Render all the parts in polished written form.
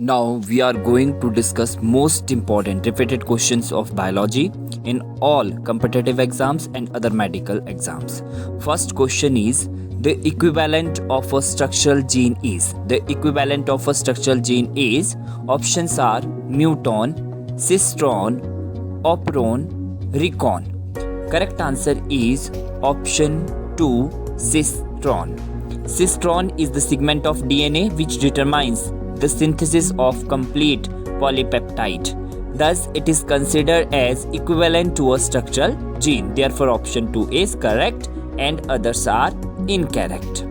Now we are going to discuss most important repeated questions of biology in all competitive exams and other medical exams. First question is the equivalent of a structural gene is. The equivalent of a structural gene is options are muton, cistron, operon, recon. Correct answer is option 2 cistron. Cistron is the segment of DNA which determines the synthesis of complete polypeptide. Thus, it is considered as equivalent to a structural gene. Therefore, option 2 is correct and others are incorrect.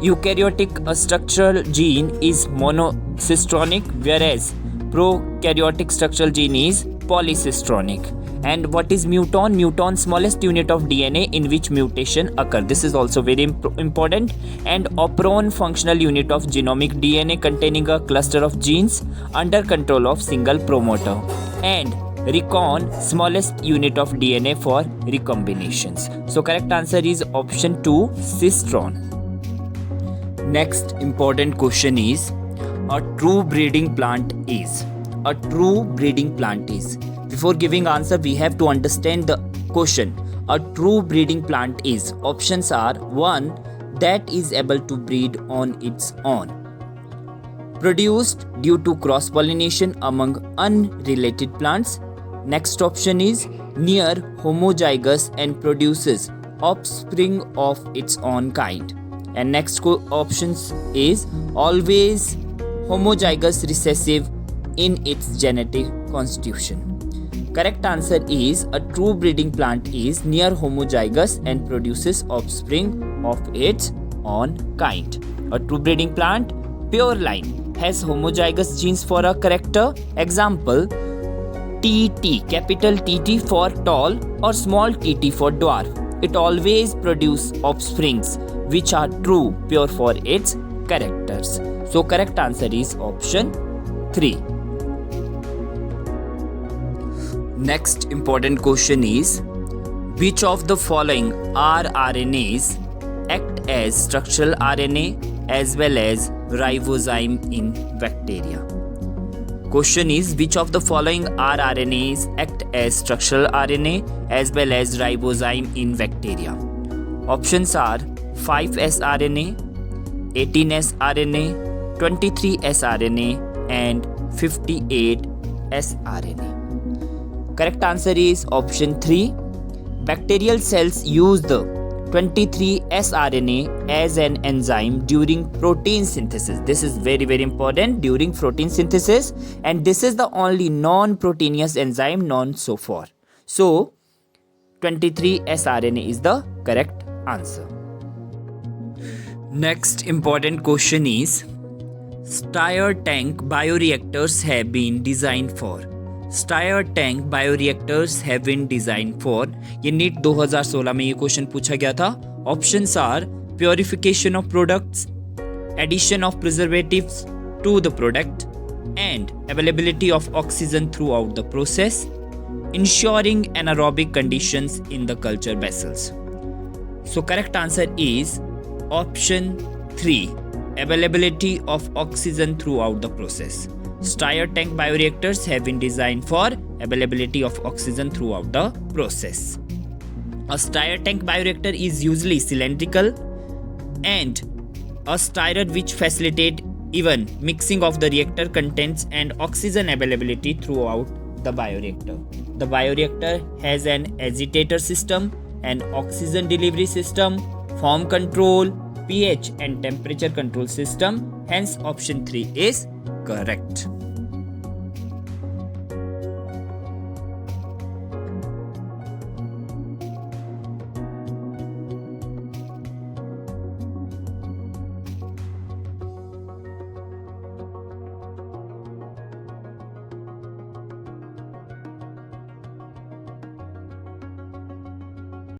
Eukaryotic structural gene is monocistronic, whereas prokaryotic structural gene is polycistronic. And what is muton? Muton, smallest unit of DNA in which mutation occurs. This is also very important. And operon, functional unit of genomic DNA containing a cluster of genes under control of single promoter. And recon, smallest unit of DNA for recombinations. So correct answer is option 2 cistron. Next important question is a true breeding plant is. A true breeding plant is. Before giving answer, we have to understand the question. A true breeding plant is. Options are 1. That is able to breed on its own. Produced due to cross-pollination among unrelated plants. Next option is near homozygous and produces offspring of its own kind. And next options is always homozygous recessive in its genetic constitution. Correct answer is a true breeding plant is near homozygous and produces offspring of its own kind. A true breeding plant, pure line, has homozygous genes for a character. Example, TT, capital TT for tall or small tt for dwarf. It always produces offsprings which are true, pure for its characters. So correct answer is option 3. Next important question is which of the following rRNAs act as structural RNA as well as ribozyme in bacteria? Question is which of the following rRNAs act as structural RNA as well as ribozyme in bacteria? Options are 5sRNA, 18sRNA, 23sRNA and 58sRNA. Correct answer is option 3. Bacterial cells use the 23sRNA as an enzyme during protein synthesis. This is very important, during protein synthesis, and this is the only non-proteinous enzyme known so far. So 23sRNA is the correct answer. Next important question is stir tank bioreactors have been designed for. Stirred tank bioreactors have been design for. ये NEET 2016 में ये question पूछा गया था. Options are purification of products, addition of preservatives to the product and availability of oxygen throughout the process, ensuring anaerobic conditions in the culture vessels. So correct answer is option 3, availability of oxygen throughout the process. Stir tank bioreactors have been designed for availability of oxygen throughout the process. A stir tank bioreactor is usually cylindrical and a stirred which facilitate even mixing of the reactor contents and oxygen availability throughout the bioreactor. The bioreactor has an agitator system, an oxygen delivery system, form control, pH and temperature control system. Hence option 3 is correct.